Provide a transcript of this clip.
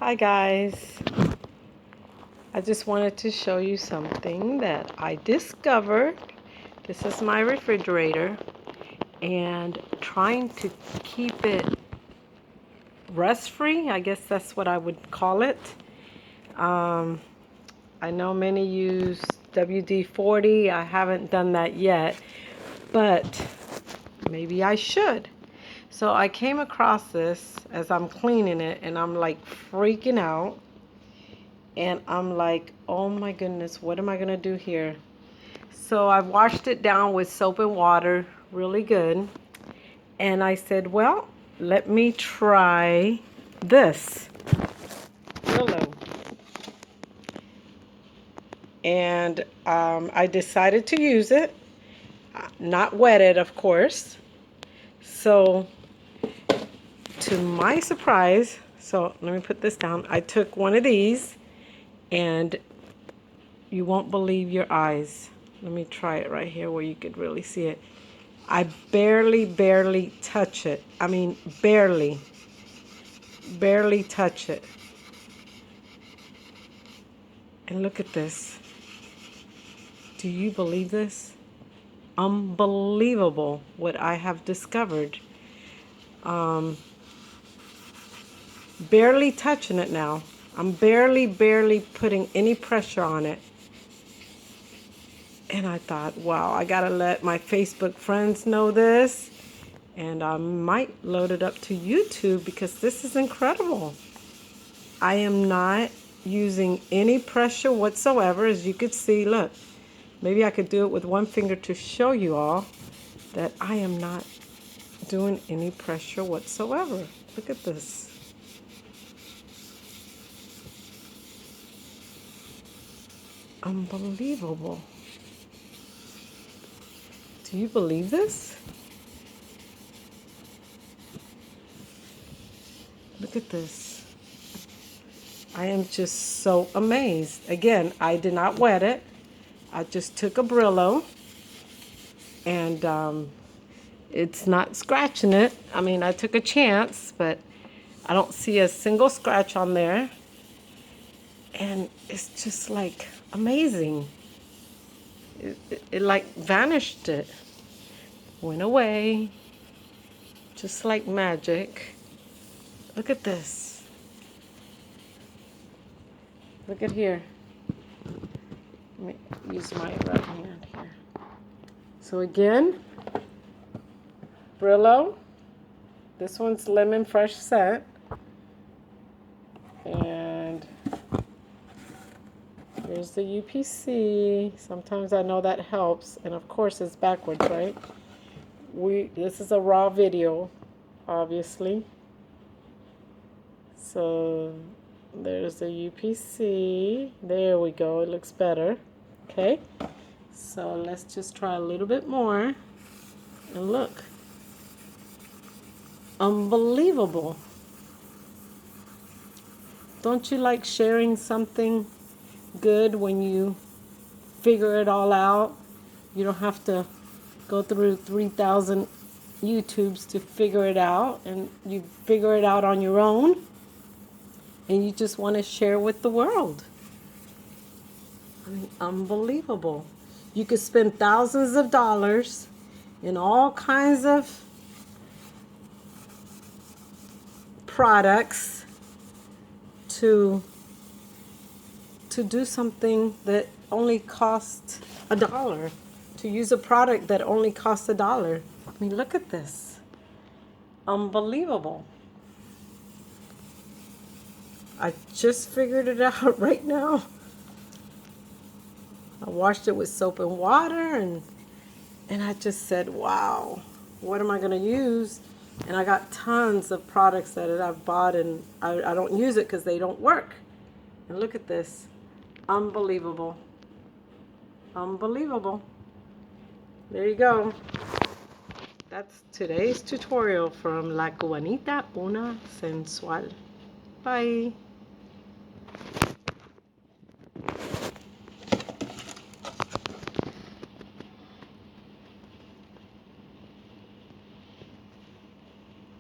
Hi guys, I just wanted to show you something that I discovered. This is my refrigerator, and trying to keep it rust free, I guess that's what I would call it. I know many use WD-40. I haven't done that yet, but maybe I should. So I came across this as I'm cleaning it, and I'm like freaking out. And I'm like, oh my goodness, what am I gonna do here? So I washed it down with soap and water really good. And I said, well, let me try this. Brillo. And I decided to use it. Not wet it, of course. So to my surprise, so let me put this down. I took one of these, and you won't believe your eyes. Let me try it right here where you could really see it. I barely touch it. I mean, barely touch it. And look at this. Do you believe this? Unbelievable what I have discovered. Barely touching it now. I'm barely putting any pressure on it. And I thought, wow, I gotta let my Facebook friends know this. And I might load it up to YouTube because this is incredible. I am not using any pressure whatsoever. As you could see, look, maybe I could do it with one finger to show you all that I am not doing any pressure whatsoever. Look at this. Unbelievable. Do you believe this? Look at this. I am just so amazed. Again, I did not wet it. I just took a Brillo, and it's not scratching it. I mean, I took a chance, but I don't see a single scratch on there. And it's just like amazing. It like vanished. It went away, just like magic. Look at this. Look at here. Let me use my right hand here. So again, Brillo. This one's lemon fresh scent. And here's the UPC. Sometimes I know that helps. And of course it's backwards, right? This is a raw video, obviously. So there's the UPC. There we go. It looks better. Okay. So let's just try a little bit more. And look. Unbelievable. Don't you like sharing something good when you figure it all out? You don't have to go through 3,000 YouTubes to figure it out, and you figure it out on your own, and you just want to share with the world. I mean, unbelievable. You could spend thousands of dollars in all kinds of products to do something that only costs $1. To use a product that only costs $1. I mean, look at this. Unbelievable. I just figured it out right now. I washed it with soap and water, and I just said, wow, what am I going to use? And I got tons of products that I've bought, and I don't use it because they don't work. And look at this. Unbelievable. Unbelievable. There you go. That's today's tutorial from La Cubanita1sensual. Bye.